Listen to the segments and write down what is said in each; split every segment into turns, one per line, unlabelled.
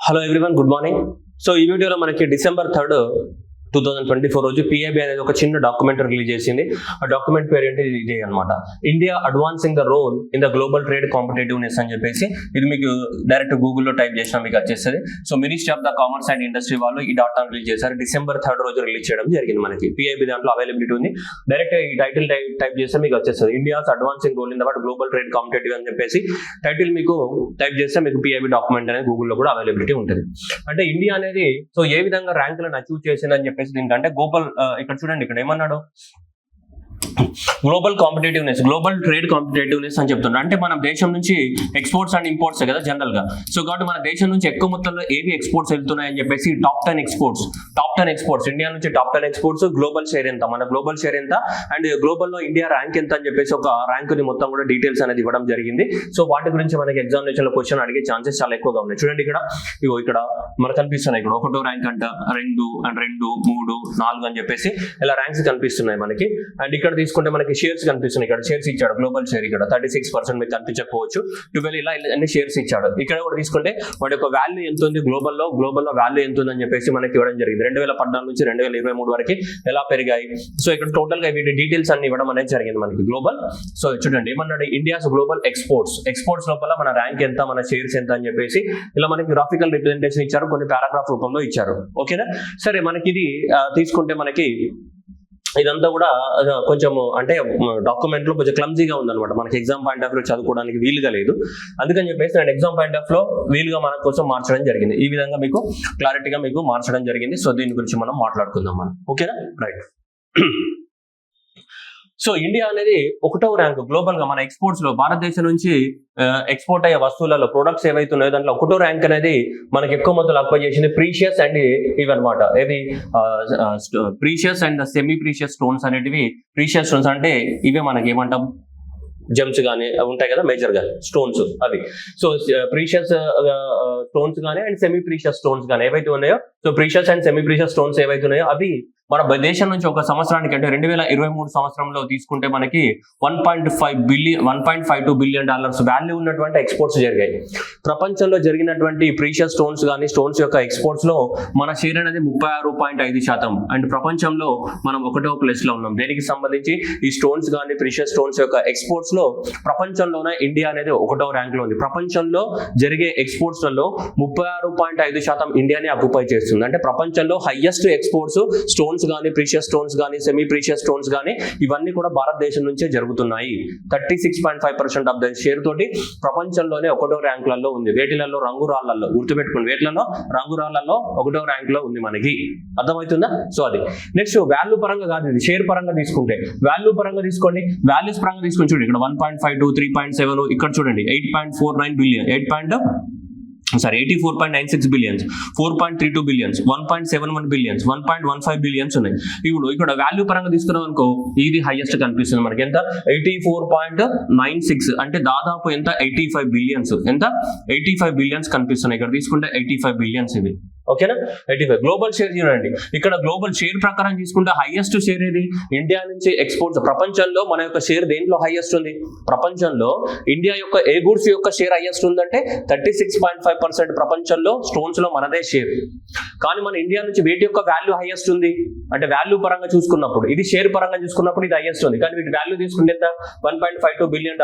Hello everyone, good morning. So ఈ వీడియోలో మనకి December 3, 2024 రోజు PIB అనేది ఒక చిన్న డాక్యుమెంట్ రిలీజ్ చేసింది. ఆ డాక్యుమెంట్ పేరు ఏంటి, ఇదే అనమాట, India advancing the role in the global trade competitiveness అని చెప్పేసి. ఇది మీకు డైరెక్ట్ గూగుల్లో టైప్ చేసినా మీకు వచ్చేస్తుంది. So ministry of the commerce and industry వాళ్ళు ఈ డాటా రిలీజ్ చేశారు. December 3 రోజు రిలీజ్ చేయడం జరిగింది. మనకి PIB దాంట్లో అవైలబిలిటీ ఉంది. డైరెక్ట్ ఈ టైటిల్ టైప్ చేస్తే మీకు వచ్చేస్తుంది, India's advancing role in the global trade competitive అని చెప్పేసి టైటిల్ మీకు టైప్ చేస్తే మీకు PIB డాక్యుమెంట్ అనేది గూగుల్లో కూడా అవైలబిలిటీ ఉంటుంది. అంటే ఇండియా అనేది సో ఏ విధంగా ర్యాంకులను అచీవ్ చేసిందని చెప్పేసి దీనికంటే గ్లోబల్, ఇక్కడ చూడండి, ఇక్కడ ఏమన్నాడు, global competitiveness, global trade competitiveness అని చెప్తున్నారు. అంటే మన దేశం నుంచి ఎక్స్పోర్ట్స్ అండ్ ఇంపోర్ట్స్ కదా జనరల్ గా. సో కాబట్టి మన దేశం నుంచి ఎక్కువ మొత్తంలో ఏవి ఎక్స్పోర్ట్స్ వెళ్తున్నాయని చెప్పేసి టాప్ 10 ఎక్స్పోర్ట్స్ ఇండియా నుంచి టాప్ 10 ఎక్స్పోర్ట్స్, గ్లోబల్ షేర్ ఎంత, మన గ్లోబల్ షేర్ ఎంత, అండ్ గ్లోబల్ లో ఇండియా ర్యాంక్ ఎంత అని చెప్పేసి ఒక ర్యాంక్ ని మొత్తం కూడా డీటెయిల్స్ అనేది ఇవ్వడం జరిగింది. సో వాటి గురించి మనకి ఎగ్జామినేషన్ లో క్వశ్చన్ అడిగే ఛాన్సెస్ చాలా ఎక్కువగా ఉన్నాయి. చూడండి ఇక్కడ మనకు కనిపిస్తున్నాయి, ఇక్కడ 1వ ర్యాంక్ అంట, 2 అండ్ 2, 3, 4 అని చెప్పేసి ఇలా ర్యాంక్స్ కనిపిస్తున్నాయి మనకి. అండ్ ఇక్కడ తీసుకుంటే మనకి షేర్స్ కనిపిస్తున్నాయి. ఇక్కడ షేర్స్ ఇచ్చాడు, గ్లోబల్ షేర్ ఇక్కడ 36% మీకు కనిపించకపోవచ్చు, 12 ఇలా అన్ని షేర్స్ ఇచ్చాడు. ఇక్కడ కూడా తీసుకుంటే వాటి యొక్క వాల్యూ ఎంత ఉంది, గ్లోబల్లో వాల్యూ ఎంత ఉంది అని చెప్పేసి మనకి ఇవ్వడం జరిగింది. 2014 నుంచి 2023 వరకు ఎలా పెరిగాయి. సో ఇక్కడ టోటల్ గా వీటి డీటెయిల్స్ అన్ని ఇవ్వడం అనేది జరిగింది మనకి గ్లోబల్. సో చూడండి ఏమన్నాడు, ఇండియాస్ గ్లోబల్ ఎక్స్పోర్ట్స్ లోపల మన ర్యాంక్ ఎంత, మన షేర్స్ ఎంత అని చెప్పేసి ఇలా మనకి గ్రాఫికల్ రిప్రజెంటేషన్ ఇచ్చారు, కొన్ని పారాగ్రాఫ్ రూపంలో ఇచ్చారు. ఓకేనా, సరే మనకి ఇది తీసుకుంటే మనకి ఇదంతా కూడా కొంచెం అంటే డాక్యుమెంట్ లో కొంచెం క్లమ్జీగా ఉందన్నమాట. మనకి ఎగ్జామ్ పాయింట్ ఆఫ్ లో చదువుకోవడానికి వీలుగా లేదు. అందుకని చెప్పేసి నేను ఎగ్జామ్ పాయింట్ ఆఫ్ లో వీలుగా మన కోసం మార్చడం జరిగింది. ఈ విధంగా మీకు క్లారిటీగా మీకు మార్చడం జరిగింది. సో దీని గురించి మనం మాట్లాడుకుందాం మనం. ఓకేనా, రైట్. సో ఇండియా అనేది 1వ ర్యాంక్ గ్లోబల్ గా మన ఎక్స్పోర్ట్స్ లో, భారతదేశం నుంచి ఎక్స్పోర్ట్ అయ్యే వస్తువులలో ప్రొడక్ట్స్ ఏవైతే ఉన్నాయో దాంట్లో 1వ ర్యాంక్ అనేది మనకి ఎక్కువ మొత్తంలో అక్వైర్ చేసింది ప్రీషియస్ అండ్ ఇవన్నమాట. ఏది precious and semi precious stones అనేటివి. ప్రీషియస్ స్టోన్స్ అంటే ఇవే మనకి ఏమంటాం, జెమ్స్ కానీ ఉంటాయి కదా, మేజర్ గా స్టోన్స్ అవి. సో ప్రీషియస్ స్టోన్స్ కానీ అండ్ సెమీ ప్రీషియస్ స్టోన్స్ కానీ ఏవైతే ఉన్నాయో, so precious and semi precious stones ఏవైతే ఉన్నాయో అవి మన దేశం నుంచి ఒక సంవత్సరానికి అంటే 2023 సంవత్సరంలో తీసుకుంటే మనకి $1.52 బిలియన్ వాల్యూ ఉన్నటువంటి ఎక్స్పోర్ట్స్ జరిగాయి. ప్రపంచంలో జరిగినటువంటి ప్రీషియస్ స్టోన్స్ కానీ స్టోన్స్ యొక్క ఎక్స్పోర్ట్స్ లో మన షేర్ అనేది 36.5%. అండ్ ప్రపంచంలో మనం 1వ ప్లేస్ లో ఉన్నాం. దేనికి సంబంధించి ఈ స్టోన్స్ కానీ ప్రీషియస్ స్టోన్స్ యొక్క ఎక్స్పోర్ట్స్ లో ప్రపంచంలోనే ఇండియా అనేది 1వ ర్యాంక్ లో ఉంది. ప్రపంచంలో జరిగే ఎక్స్పోర్ట్స్ లలో 36.5% ఇండియానే ఆక్యుపై చేస్తుంది. అంటే ప్రపంచంలో హైయెస్ట్ ఎక్స్పోర్ట్స్ స్టోన్స్ కానీ ప్రీషియస్ స్టోన్స్ కానీ సెమీ ప్రీషియస్ స్టోన్స్ కానీ ఇవన్నీ కూడా భారతదేశం నుంచే జరుగుతున్నాయి. 36.5% ఆఫ్ ద షేర్ తోటి ప్రపంచంలోనే 1వ ర్యాంకులలో ఉంది. వేటిలలో, రంగురాళ్లలో, గుర్తుపెట్టుకోండి, వేటిలలో, రంగురాళ్లలో 1వ ర్యాంక్ లో ఉంది మనకి. అర్థమవుతుందా? సో అది నెక్స్ట్ వాల్యూ పరంగా కాదు, ఇది షేర్ పరంగా తీసుకుంటే వాల్యూ పరంగా తీసుకోండి. వాల్యూస్ పరంగా తీసుకొని చూడండి, ఇక్కడ 1.52, 3.7, ఇక్కడ చూడండి 8.49 billion, 84.96 billions, 4.32 billions, 1.71 billions, 1.15 billions ఉన్నాయి. ఇప్పుడు ఇక్కడ వాల్యూ పరంగా తీసుకున్నాం అనుకో, ఇది హైయెస్ట్ కనిపిస్తుంది మనకి. ఎంత, 84.96 అంటే దాదాపు ఎంత, 85 బిలియన్స్. ఎంత, 85 బిలియన్స్ కనిపిస్తున్నాయి. ఇక్కడ తీసుకుంటే 85 బిలియన్స్ ఇవి. ఓకేనా, 85. గ్లోబల్ షేర్ చూడండి, ఇక్కడ గ్లోబల్ షేర్ ప్రకారం తీసుకుంటే హైయెస్ట్ షేర్ ఏది, ఇండియా నుంచి ఎక్స్పోర్ట్స్. ప్రపంచంలో మన యొక్క షేర్ దేంట్లో హైయెస్ట్ ఉంది, ప్రపంచంలో ఇండియా యొక్క ఏ గూడ్స్ యొక్క షేర్ హైయెస్ట్ ఉందంటే 36.5%. ప్రపంచంలో స్టోన్స్ లో మనదే షేర్. కానీ మన ఇండియా నుంచి వేటి యొక్క వాల్యూ హైయెస్ట్ ఉంది అంటే వాల్యూ పరంగా చూసుకున్నప్పుడు, ఇది షేర్ పరంగా చూసుకున్నప్పుడు ఇది హైయెస్ట్ ఉంది. కానీ వీటి వాల్యూ తీసుకుంటే ఎంత, $1.52 బిలియన్.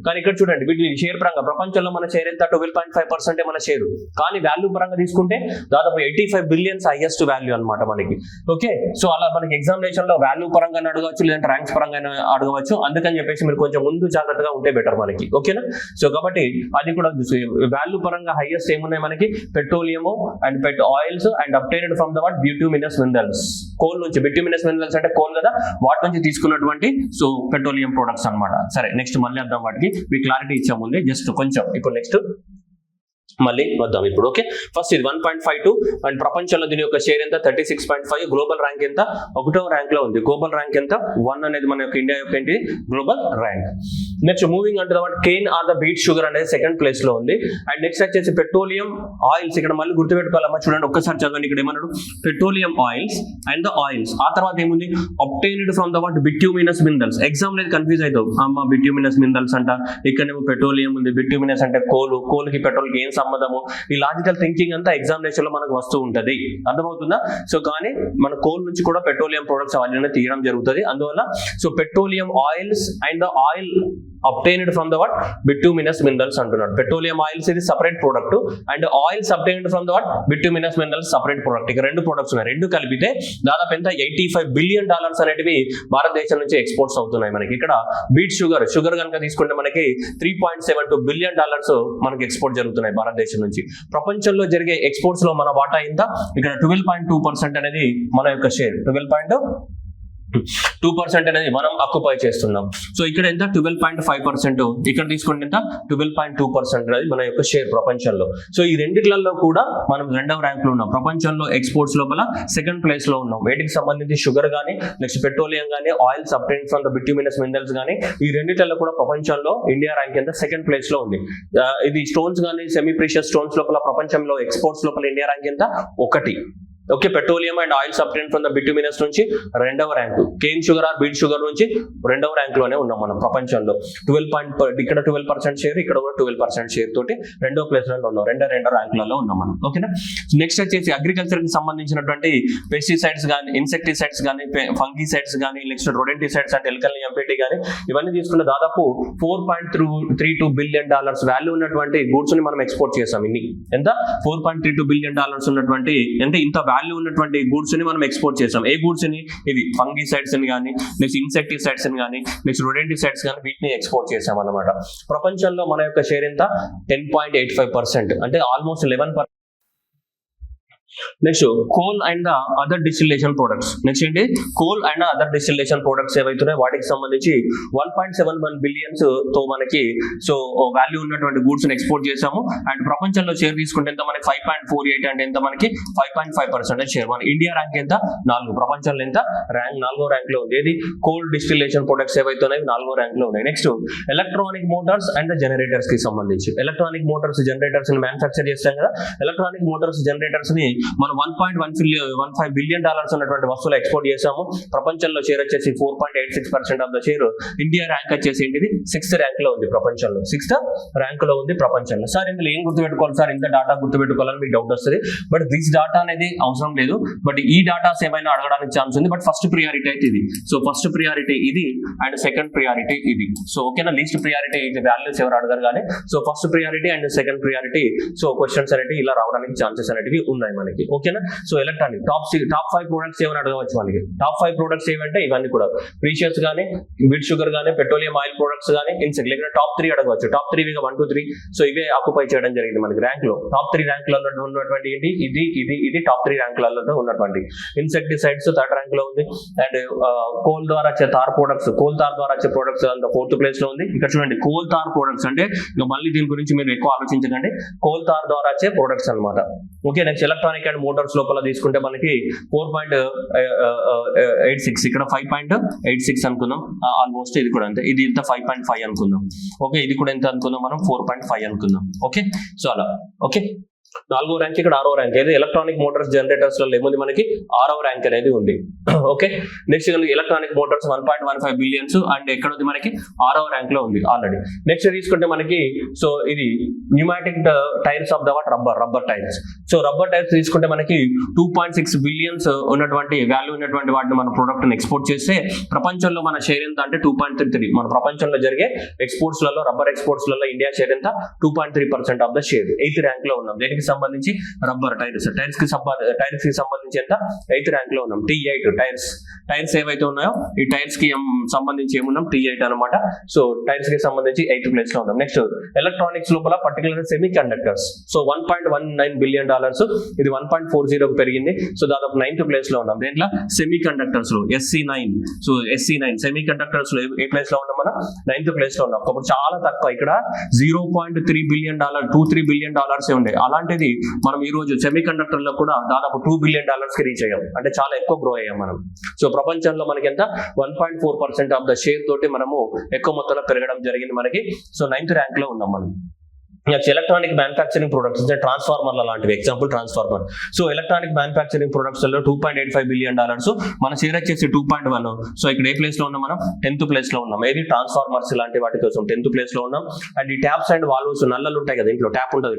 కానీ ఇక్కడ చూడండి వీటి షేర్ పరంగా ప్రపంచంలో మన షేర్ ఎంత, 12.5% మన షేర్. కానీ వాల్యూ పరంగా తీసుకుంటే దాదాపు 85 బిలియన్స్ హైయెస్ట్ వాల్యూ అనమాట మనకి. ఓకే, సో అలా మనకి ఎగ్జామినేషన్ లో వాల్యూ పరంగా అడగవచ్చు, లేదంటే ర్యాంక్స్ పరంగా అడగవచ్చు. అందుకని చెప్పేసి మీరు కొంచెం ముందు జాగ్రత్తగా ఉంటే బెటర్ మనకి. ఓకేనా, సో కాబట్టి అది కూడా వాల్యూ పరంగా హైయెస్ట్ ఏమున్నాయి మనకి, petroleum and oils and obtained from the bituminous minerals. Coal నుంచి, బిట్యూమినస్ మినరల్స్ అంటే కోల్ కదా, వాటి నుంచి తీసుకున్నటువంటి సో పెట్రోలియం ప్రొడక్ట్స్ అనమాట. సరే నెక్స్ట్ మళ్ళీ వద్దాం, వాటికి మీ క్లారిటీ ఇచ్చే ముందే జస్ట్ కొంచెం. ఇప్పుడు నెక్స్ట్ మళ్ళీ వద్దాం ఇప్పుడు. ఓకే, ఫస్ట్ ఇది 1.52 అండ్ ప్రపంచంలో దీని యొక్క షేర్ ఎంత, 36.5. గ్లోబల్ ర్యాంక్ ఎంత, 1వ ర్యాంక్ లో ఉంది. గ్లోబల్ ర్యాంక్ ఎంత, 1 అనేది మన యొక్క ఇండియా యొక్క ఏంటి గ్లోబల్ ర్యాంక్. నెక్స్ట్ మూవింగ్ అంటే cane or the beet sugar అనేది 2nd ప్లేస్ లో ఉంది. అండ్ నెక్స్ట్ వచ్చేసి పెట్రోలియం ఆయిల్స్. ఇక్కడ మళ్ళీ గుర్తుపెట్టుకోవాలమ్మా, చూడండి ఒక్కసారి చదవండి. ఇక్కడ ఏమన్నాడు, petroleum oils and the oils. ఆ తర్వాత ఏముంది, obtained from the bituminous minerals. Exam లేదు కన్ఫ్యూజ్ అవుతావు, అమ్మ బిట్యూమినస్ మినరల్స్ అంట, ఇక్కడేమో పెట్రోలియం ఉంది, బిట్యూమినస్ అంటే కోల్, కోల్ కి పెట్రోల్ కి ఏం సంబంధము, ఈ లాజికల్ థింకింగ్ అంతా ఎగ్జామినేషన్ లో మనకు వస్తూ ఉంటది. అర్థమవుతుందా? సో కానీ మన కోల్ నుంచి కూడా పెట్రోలియం ప్రొడక్ట్స్ అవన్నీ తీయడం జరుగుతుంది. అందువల్ల so petroleum oils and the oil obtained from the what bituminous minerals అంటున్నాడు. పెట్రోలియం ఆయిల్స్ ఇది separate product and oils obtained from the what bituminous minerals separate product. ఇక రెండు ప్రొడక్ట్స్ ఉన్నాయి. రెండు కలిపితే దాదాపు ఎంత $85 బిలియన్ అనేటివి భారతదేశం నుంచి ఎక్స్పోర్ట్స్ అవుతున్నాయి మనకి. ఇక్కడ బీట్ షుగర్ కనుక తీసుకుంటే మనకి $3.72 బిలియన్ మనకి ఎక్స్పోర్ట్ జరుగుతున్నాయి భారతదేశం నుంచి. ప్రపంచంలో జరిగే ఎక్స్పోర్ట్స్ లో మన వాటా ఎంత? ఇక్కడ 12.2% అనేది మన యొక్క షేర్. 12.2% అనేది మనం ఆక్యుపై చేస్తున్నాం. సో ఇక్కడ ఎంత? 12.5%. ఇక్కడ తీసుకుంటే ఎంత? 12.2% అనేది మన యొక్క షేర్ ప్రపంచంలో. సో ఈ రెండిట్లలో కూడా మనం 2వ ర్యాంక్ లో ఉన్నాం. ప్రపంచంలో ఎక్స్పోర్ట్స్ లోపల 2nd ప్లేస్ లో ఉన్నాం. వేటికి సంబంధించి షుగర్ గానీ, నెక్స్ట్ పెట్రోలియం గానీ, oils obtained from the bituminous minerals గానీ, ఈ రెండిట్లలో కూడా ప్రపంచంలో ఇండియా ర్యాంక్ ఎంత? 2nd ప్లేస్ లో ఉంది. ఇది స్టోన్స్ గానీ, సెమీ ప్రీషియస్ స్టోన్స్ లోపల ప్రపంచంలో ఎక్స్పోర్ట్స్ లోపల ఇండియా ర్యాంక్ ఎంత? 1. Okay, petroleum and oils obtained from the bituminous నుంచి 2వ rank, cane sugar or beet sugar నుంచి 2వ ర్యాంక్ లోనే ఉన్నాం మనం ప్రపంచంలో. ఇక్కడ 12% షేర్, ఇక్కడ కూడా 12% షేర్ తోటి 2వ ప్లేస్ లో ఉన్నాం. 2 ర్యాంకులలో ఉన్నాం మనం. ఓకేనా? నెక్స్ట్ వచ్చేసి అగ్రికల్చర్ కి సంబంధించినటువంటి పెస్టిసైడ్స్ కానీ, ఇన్సెక్టిసైడ్స్ కానీ, ఫంగిసైడ్స్ కానీ, నెక్స్ట్ రొడెంటిసైడ్స్ అంటే ఎలకల్ని ఎంపీటీ కానీ, ఇవన్నీ తీసుకుంటే దాదాపు $4.32 బిలియన్ వాల్యూ ఉన్నటువంటి గూడ్స్ ని మనం ఎక్స్పోర్ట్ చేసాం. ఇన్ని ఎంత? $4.32 బిలియన్ ఉన్నటువంటి అంటే ఇంత వాల్యూ ఉన్నటువంటి గూడ్స్ ని మనం ఎక్స్పోర్ట్ చేసాం. ఏ గూడ్స్ ని? ఇది ఫంగిసైడ్స్ అని కానీ, నెక్స్ట్ ఇన్సెక్టిసైడ్స్ అని కానీ, నెక్స్ట్ రొడెంటిసైడ్స్ కానీ, వీటిని ఎక్స్పోర్ట్ చేసాం అన్నమాట. ప్రపంచంలో మన యొక్క షేర్ ఎంత? 10.85%, అంటే almost 11%. Next coal and other distillation products. Next ఏంటి? Coal and other distillation products ఏవైతున్నాయి వాటికి సంబంధించి 1.71 బిలియన్స్ తో మనకి సో వాల్యూ ఉన్నటువంటి గూడ్స్ ని ఎక్స్పోర్ట్ చేసాము. అండ్ ప్రపంచంలో షేర్ తీసుకుంటే ఎంత? మనకి 5.48 అంటే ఎంత? మనకి 5.5% షేర్. మన ఇండియా ర్యాంక్ ఎంత? 4. ప్రపంచంలో ఎంత? 4వ ర్యాంక్ లో ఉంది. ఏది? కోల్ డిస్టిలేషన్ ప్రొడక్ట్స్ ఏవైతున్నాయి 4వ ర్యాంక్ లో ఉన్నాయి. Next electronic Motors and generators కి సంబంధించి, ఎలక్ట్రానిక్ మోటార్స్ జనరేటర్స్ ని మ్యానుఫ్యాక్చర్ చేస్తాం కదా. ఎలక్ట్రానిక్ మోటార్స్ జనరేటర్స్ ని మనం $1.15 బిలియన్ ఉన్నటువంటి వస్తువులు ఎక్స్పోర్ట్ చేసాము. ప్రపంచంలో షేర్ వచ్చేసి 4.86% of the share. India rank వచ్చేసి ఏంటిది? 6th ర్యాంక్ లో ఉంది ప్రపంచంలో. 6th ర్యాంక్ లో ఉంది ప్రపంచంలో. సార్ ఇందులో ఏం గుర్తుపెట్టుకోవాలి సార్? ఇంత డాటా గుర్తుపెట్టుకోవాలని మీకు డౌట్ వస్తుంది. బట్ దిస్ డాటా అనేది అవసరం లేదు. బట్ ఈ డాటాస్ ఏమైనా అడగడానికి ఛాన్స్ ఉంది. బట్ ఫస్ట్ ప్రియారిటీ అయితే ఇది. సో ఫస్ట్ ప్రియారిటీ ఇది అండ్ సెకండ్ ప్రియారిటీ ఇది. సో ఓకేనా? లీస్ట్ ప్రియారిటీ ఇది వాల్యూస్ ఎవరు అడగరు కానీ, so first priority and second priority so questions అనేవి ఇలా రావడానికి ఛాన్సెస్ అనేవి ఉన్నాయి మనకి. ఓకేనా? సో ఎలక్ట్రానిక్ టాప్ 5 ప్రొడక్ట్స్ ఏమైనా అడగవచ్చు మనకి. టాప్ 5 ప్రొడక్ట్స్ ఏమంటే ఇవన్నీ కూడా ప్రీషియస్ గానీ, బీట్ షుగర్ గానీ, పెట్రోలియం ఆయిల్ ప్రొడక్ట్స్ గానీ, ఇన్సెక్ట్ లేకపోతే టాప్ 3 అడగవచ్చు. టాప్ 3 1 2 3 సో ఇవే ఆక్యుపై చేయడం జరిగింది మనకి ర్యాంక్ లో. టాప్ 3 ర్యాంకులలో ఉన్నటువంటి ఏంటి? ఇది టాప్ 3 ర్యాంకులలో ఉన్నటువంటి ఇన్సెక్టిసైడ్స్ 3rd ర్యాంక్ లో ఉంది. అండ్ కోల్ ద్వారా వచ్చే తార్ ప్రొడక్ట్స్, కోల్ తార్ ద్వారా వచ్చే ప్రొడక్ట్స్ అంత 4th ప్లేస్ లో ఉంది. ఇక్కడ చూడండి, కోల్ తార్ ప్రొడక్ట్స్ అంటే ఇంకా మళ్ళీ దీని గురించి మీరు ఎక్కువ ఆలోచించకండి. కోల్ తార్ ద్వారా వచ్చే ప్రొడక్ట్స్ అనమాట. Okay, next electronic and Motors లోపల తీసుకుంటే మనకి 4.86, ఇక్కడ 5.86 అనుకుందాం. ఆల్మోస్ట్ ఇది కూడా అంతే. ఇది ఇంత 5.5 అనుకుందాం. ఓకే, ఇది కూడా ఎంత అనుకుందాం మనం? 4.5 అనుకుందాం. ఓకే, సో అలా. ఓకే, 4వ ర్యాంక్, ఇక్కడ 6వ ర్యాంక్. ఏది? ఎలక్ట్రానిక్ మోటార్స్ జనరేటర్స్ లో ఏముంది మనకి? 6వ ర్యాంక్ అనేది ఉంది. Okay, next electronic Motors 1.15 billions and ఎక్కడ ఉంది మనకి? 6వ ర్యాంక్ లో ఉంది ఆల్రెడీ. నెక్స్ట్ తీసుకుంటే మనకి సో ఇది pneumatic tyres of the what rubber tyres. So rubber tyres తీసుకుంటే మనకి 2.6 బిలియన్స్ ఉన్నటువంటి వాల్యూ ఉన్నటువంటి వాటిని మన ప్రొడక్ట్ ని ఎక్స్పోర్ట్ చేస్తే ప్రపంచంలో మన షేర్ ఎంత అంటే 2.33. మన ప్రపంచంలో జరిగే ఎక్స్పోర్ట్స్ లలో, రబ్బర్ ఎక్స్పోర్ట్స్ లలో ఇండియా షేర్ ఎంత? 2.3% of the share. 8th rank లో ఉన్నాం. దేనికి సంబంధించి? రబ్బర్ టైర్స్ కి సంబంధించి ఎంత? 8th ర్యాంక్ లో ఉన్నాం. T8 టైర్స్ ఏవైతే ఉన్నాయో ఈ టైర్స్ కి సంబంధించి ఏమున్నాం? T8 అనమాట. సో టైర్స్ కి సంబంధించి 8th ప్లేస్ లో ఉన్నాం. నెక్స్ట్ ఎలక్ట్రానిక్స్ లోపల particular semi conductors. So $1.19 billion, ఇది 1.40 పెరిగింది. సో దాదాపు 9th ప్లేస్ లో ఉన్నాం. దేంట్లో? సెమీ కండక్టర్స్ లో SC9. So SC9 semi conductors లో ఏ ప్లేస్ లో ఉన్నాం? మనం 9th ప్లేస్ లో ఉన్నాం. కాబట్టి చాలా తక్కువ. ఇక్కడ $0.3 బిలియన్, $2-3 బిలియన్ ఉండే. అలాంటిది మనం ఈ రోజు సెమీ కండక్టర్ లో కూడా దాదాపు $2 బిలియన్ కి రీచ్ అయ్యాం. అంటే చాలా ఎక్కువ గ్రో అయ్యాం మనం. సో ప్రపంచంలో మనకి ఎంత? 1.4% ఆఫ్ ద షేర్ తోటి మనము ఎక్కువ మొత్తంలో పెరగడం జరిగింది మనకి. సో 9th ర్యాంక్ లో ఉన్నాం మనం. నెక్స్ట్ ఎలక్ట్రానిక్ మ్యానుఫ్యాక్చరింగ్ ప్రొడక్ట్స్ అంటే ట్రాన్స్ఫార్మర్ల లాంటివి, example transformer. So electronic manufacturing products లో $2.85 బిలియన్, మన షేర్ వచ్చేసి 2.1. సో ఇక్కడ ఏ ప్లేస్ లో ఉన్నాం మనం? 10th ప్లేస్ లో ఉన్నాం. ఏది? ట్రాన్స్ఫార్మర్స్ లాంటి వాటి కోసం 10th ప్లేస్ లో ఉన్నాం. అండ్ ఈ ట్యాప్స్ అండ్ వాల్వ్స్, నల్లలు ఉంటాయి కదా ఇంట్లో, ట్యాప్ ఉంటుంది,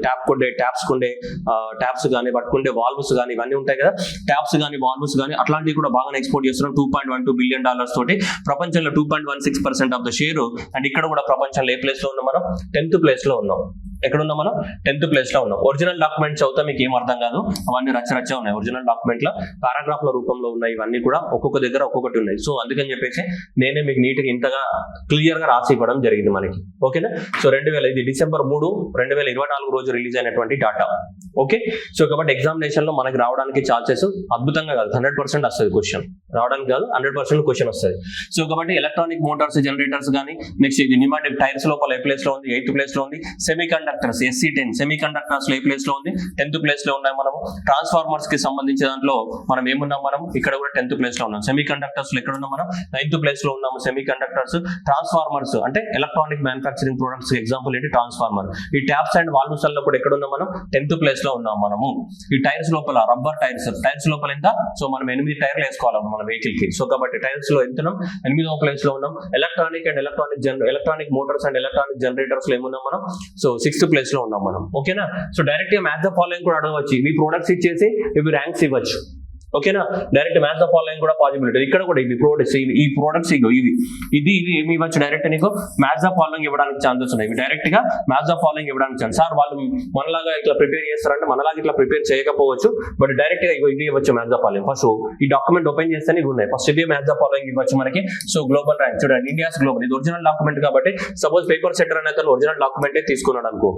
ట్యాప్స్ కానీ పట్టుకుంటే వాల్వ్స్ కానీ ఇవన్నీ ఉంటాయి కదా, ట్యాప్స్ కానీ వాల్వ్స్ కానీ అట్లాంటివి కూడా బాగా ఎక్స్పోర్ట్ చేస్తున్నాం. $2.12 బిలియన్ తోటి ప్రపంచంలో 2.16% ఆఫ్ ద షేర్. అండ్ ఇక్కడ కూడా ప్రపంచంలో ఏ ప్లేస్ లో ఉన్నాం మనం? 10th ప్లేస్ లో ఉన్నాం. ఎక్కడ ఉన్నాం మనం? 10th ప్లేస్ లో ఉన్నాం. ఒరిజినల్ డాక్యుమెంట్స్ అవుతా మీకు ఏం అర్థం కాదు, అవన్నీ రచ్చ ఉన్నాయి. ఒరిజినల్ డాక్యుమెంట్ లో పారాగ్రాఫ్ల రూపంలో ఉన్నాయి, ఇవన్నీ కూడా ఒక్కొక్క దగ్గర ఒక్కొక్కటి ఉన్నాయి. సో అందుకని చెప్పేసి నేనే మీకు నీట్ గా ఇంతగా క్లియర్ గా రాసి ఇవ్వడం జరిగింది మనకి. ఓకేనా? సో ఇది December 3, 2024 రోజు రిలీజ్ అయినటువంటి డాటా. ఓకే. సో కాబట్టి ఎగ్జామినేషన్ లో మనకి రావడానికి ఛాన్సెస్ అద్భుతంగా కాదు, 100% వస్తుంది క్వశ్చన్, రావడానికి కాదు 100% క్వశ్చన్ వస్తుంది. సో కాబట్టి ఎలక్ట్రానిక్ మోటార్స్, జనరేటర్స్ కానీ, నెక్స్ట్ ఇది న్యూమాటిక్ టైర్స్ లోపల ఏ ప్లేస్ లో ఉంది? 8th ప్లేస్ లో ఉంది. సెమీకండక్టర్స్ SC10 సెమీకండక్టర్స్ లో ఏ ప్లేస్ లో ఉంది? 10th ప్లేస్ లో ఉన్నాయి మనము. ట్రాన్స్ఫార్మర్స్ కి సంబంధించిన దాంట్లో మనం ఏమున్నాం? మనం ఇక్కడ కూడా 10th ప్లేస్ లో ఉన్నాం. సెమీకండక్టర్స్ లో ఎక్కడ ఉన్నాం మనం? 9th ప్లేస్ లో ఉన్నాము. సెమీకండక్టర్స్, ట్రాన్స్ఫార్మర్స్ అంటే ఎలక్ట్రానిక్ మ్యానుఫ్యాక్చరింగ్ ప్రొడక్ట్స్ ఎగ్జాంపుల్ ఏంటి? ట్రాన్స్ఫార్మర్. ఈ ట్యాప్స్ అండ్ వాల్వ్స్ లో కూడా ఎక్కడ ఉన్నాం మనం? 10th ప్లేస్ లో ఉన్నాం మనము. ఈ టైర్స్ లోపల రబ్బర్ టైర్స్ లోపల ఎంత? సో మనం 8 టైర్లు వేసుకోవాలి మన వెహికల్ కి. సో కాబట్టి టైర్స్ లో ఎంత? 8వ ప్లేస్ లో ఉన్నాం. Electronic Motors and electronic generators లో ఏమున్నాం మనం? సో 6th ప్లేస్ లో ఉన్నాం మనం. ఓకేనా? సో డైరెక్ట్ గా మ్యాచ్ ద ఫాలోయింగ్ కూడా అడగవచ్చు. ఇవి ప్రొడక్ట్స్ ఇచ్చేసి ఇవి ర్యాంక్స్ ఇవ్వచ్చు. ఓకేనా? డైరెక్ట్ మ్యాచ్ ద ఫాలోయింగ్ కూడా పాసిబిలిటీ. ఇక్కడ కూడా ఇవి ప్రొడక్ట్స్, ఈ ప్రొడక్ట్స్ ఇది ఏమి ఇవ్వచ్చు? డైరెక్ట్ నీకు మ్యాచ్ ద ఫాలోయింగ్ ఇవ్వడానికి ఛాన్సెస్ ఉన్నాయి. ఇవి డైరెక్ట్ గా మ్యాచ్ ద ఫాలోయింగ్ ఇవ్వడానికి ఛాన్స్. సార్ వాళ్ళు మనలాగా ఇట్లా ప్రిపేర్ చేస్తారంటే మనలాగా ఇట్లా ప్రిపేర్ చేయకపోవచ్చు, బట్ డైరెక్ట్ గా ఇవి ఇవ్వచ్చు మ్యాచ్ ద ఫాలోయింగ్. ఫస్ట్ ఈ డాక్యుమెంట్ ఓపెన్ చేస్తేనే ఇవి ఉన్నాయి. ఫస్ట్ ఇవి మ్యాచ్ ద ఫాలోయింగ్ ఇవ్వచ్చు మనకి. సో గ్లోబల్ ర్యాంక్ చూడండి, ఇండియాస్ గ్లోబల్, ఇది ఒరిజినల్ డాక్యుమెంట్ కాబట్టి సపోజ్ పేపర్ సెటర్ అనే అతను ఒరిజినల్ డాక్యుమెంటే తీసుకున్నాడు అనుకో,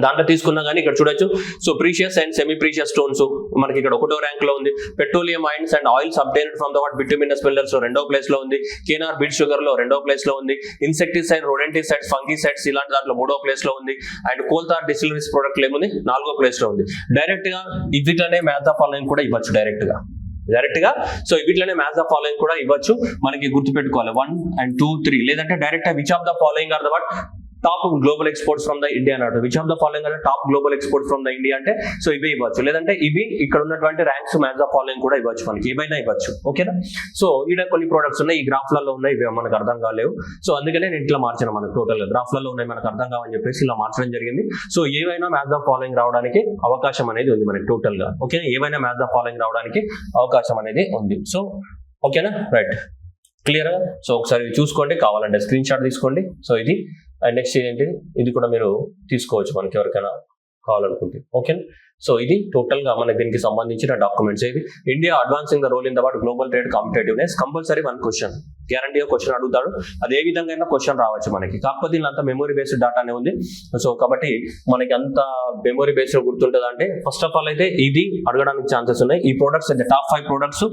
దాంట్లో తీసుకున్నా కానీ ఇక్కడ చూడొచ్చు. So precious and semi precious stones మనకి ఇక్కడ 1వ ర్యాంక్ లో ఉంది. Petroleum mines and oils obtained from the bituminous minerals లో 2వ ప్లేస్ లో ఉంది. కేనార్ బీట్ షుగర్ లో 2వ ప్లేస్ లో ఉంది. ఇన్సెక్టిసైడ్, రొడెంటిసైడ్స్, ఫంగిసైడ్స్ ఇలాంటి దాంట్లో 3వ ప్లేస్ లో ఉంది. అండ్ కోల్తార్ డిస్టిలరీస్ ప్రొడక్ట్ ఏముంది? 4వ ప్లేస్ లో ఉంది. డైరెక్ట్ గా వీటిలోనే మ్యాచ్ ద ఫాలోయింగ్ కూడా ఇవ్వచ్చు డైరెక్ట్ గా. సో వీటిలోనే మ్యాచ్ ద ఫాలోయింగ్ కూడా ఇవ్వచ్చు. మనకి గుర్తుపెట్టుకోవాలి 1 and 2, 3, లేదంటే direct which of the following are the top global exports from the India అన్నట్టు. విచ్ ఆఫ్ ద ఫాలోయింగ్ అంటే top global exports from the India అంటే సో ఇవే ఇవ్వచ్చు, లేదంటే ఇవి ఇక్కడ ఉన్నటువంటి ర్యాంక్స్ మ్యాచ్ ద ఫాలోయింగ్ కూడా ఇవ్వచ్చు, మనకి ఏమైనా ఇవ్వచ్చు. ఓకేనా? సో ఇక్కడ కొన్ని ప్రొడక్ట్స్ ఉన్నాయి, ఈ గ్రాఫ్లలో ఉన్నాయి, ఇవి మనకు అర్థం కాలేవు. సో అందుకనే నేను ఇట్లా మార్చిన, మనకు టోటల్ గ్రాఫ్లలో ఉన్నాయి మనకు అర్థం కావని చెప్పేసి ఇలా మార్చడం జరిగింది. సో ఏవైనా మ్యాచ్ ద ఫాలోయింగ్ రావడానికి అవకాశం అనేది ఉంది మనకి టోటల్ గా. ఓకే, ఏవైనా మ్యాచ్ ద ఫాలోయింగ్ రావడానికి అవకాశం అనేది ఉంది. సో ఓకేనా, రైట్, క్లియర్ గా. సో ఒకసారి చూసుకోండి, కావాలంటే స్క్రీన్ షాట్ తీసుకోండి. సో ఇది అండ్ నెక్స్ట్ ఏంటి, ఇది కూడా మీరు తీసుకోవచ్చు మనకి ఎవరికైనా కావాలనుకుంటే. ఓకే, సో ఇది టోటల్ గా మనకి దీనికి సంబంధించిన డాక్యుమెంట్స్. ఇది India advancing the role in the global trade competitiveness. Compulsory 1 question గ్యారంటీగా క్వశ్చన్ అడుగుతాడు, అది ఏ విధంగా అయినా క్వశ్చన్ రావచ్చు మనకి. కాకపోతే ఇలా మెమొరీ బేస్డ్ డాటానే ఉంది. సో కాబట్టి మనకి అంత మెమొరీ బేస్డ్ గుర్తుంటుంది అంటే ఫస్ట్ ఆఫ్ ఆల్ అయితే ఇది అడగడానికి ఛాన్సెస్ ఉన్నాయి. ఈ ప్రొడక్ట్స్ అయితే టాప్ 5 ప్రొడక్ట్స్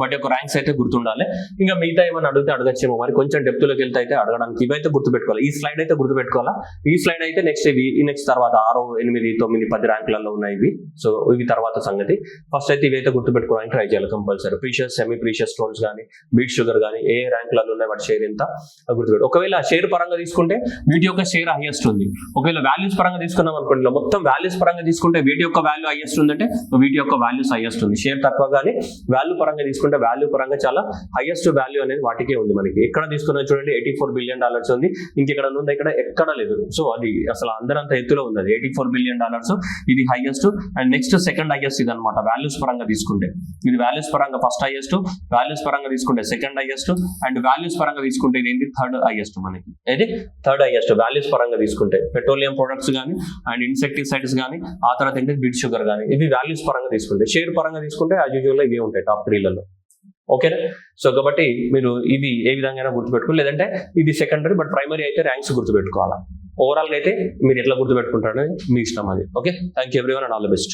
వాటి యొక్క ర్యాంక్స్ అయితే గుర్తుండాలి. ఇంకా మిగతా ఏమైనా అడిగితే అడగచ్చేమో, మరి కొంచెం డెప్త్ లోకి వెళ్తే అయితే అడగడానికి ఇవైతే గుర్తుపెట్టుకోవాలి. ఈ స్లైడ్ అయితే గుర్తుపెట్టుకోవాలా. ఈ స్లైడ్ అయితే నెక్స్ట్ తర్వాత 6, 8, 9, 10 ర్యాంకులలో ఉన్నాయి ఇవి. సో ఇవి తర్వాత సంగతి. ఫస్ట్ అయితే ఇవైతే గుర్తుపెట్టుకోవడానికి ట్రై చేయాలి compulsory. Precious, semi precious stones కానీ, బీట్ షుగర్ కానీ, ఏ ర్యాంకులలో ఉన్నాయి, వాటి షేర్ ఎంత గుర్తుపెట్టు. ఒకవేళ షేర్ పరంగా తీసుకుంటే వీటి యొక్క షేర్ హైయెస్ట్ ఉంది. ఒకవేళ వాల్యూస్ పరంగా తీసుకున్నాం అనుకోండి, మొత్తం వాల్యూస్ పరంగా తీసుకుంటే వీటి యొక్క వాల్యూ హైయెస్ట్ ఉందంటే వీటి యొక్క వాల్యూస్ హైయెస్ట్ ఉంది. షేర్ తక్కువ కానీ వాల్యూ పరంగా తీసుకుంటే వాల్యూ పరంగా చాలా హైయెస్ట్ వాల్యూ అనేది వాటికే ఉంది. మనకి ఎక్కడ తీసుకున్నా చూడండి $84 బిలియన్ ఉంది. ఇంకెక్కడ ఉంది, ఇక్కడ ఎక్కడ లేదు. సో అది అసలు అందరంత ఎత్తులో ఉంది, $84 బిలియన్. ఇది highest. And next second highest ఇది అనమాట వాల్యూస్ పరంగా తీసుకుంటే. ఇది వాల్యూస్ పరంగా ఫస్ట్ హైయెస్ట్, వాల్యూస్ పరంగా తీసుకుంటే సెకండ్ హైయెస్ట్, అండ్ వాల్యూస్ పరంగా తీసుకుంటే ఇది ఏంటి థర్డ్ హైయెస్ట్. మనకి ఇది థర్డ్ హైయెస్ట్ వాల్యూస్ పరంగా తీసుకుంటే. పెట్రోలియం ప్రొడక్ట్స్ కానీ అండ్ ఇన్సెక్టిసైడ్స్ కానీ, ఆ తర్వాత ఏంటి బీట్ షుగర్ కానీ, ఇవి వాల్యూస్ పరంగా తీసుకుంటే. షేర్ పరంగా తీసుకుంటే యాజ్ యూజువల్ గా ఇవి ఉంటాయి టాప్ 3లలో. ఓకేనా? సో కాబట్టి మీరు ఇది ఏ విధంగా గుర్తుపెట్టుకోవాలి, లేదంటే ఇది సెకండరీ బట్ ప్రైమరీ అయితే ర్యాంక్స్ గుర్తుపెట్టుకోవాలా. ఓవరాల్ గా అయితే మీరు ఎట్లా గుర్తుపెట్టుకుంటారనేది మీ ఇష్టం అది. Okay, thank you everyone and all the best.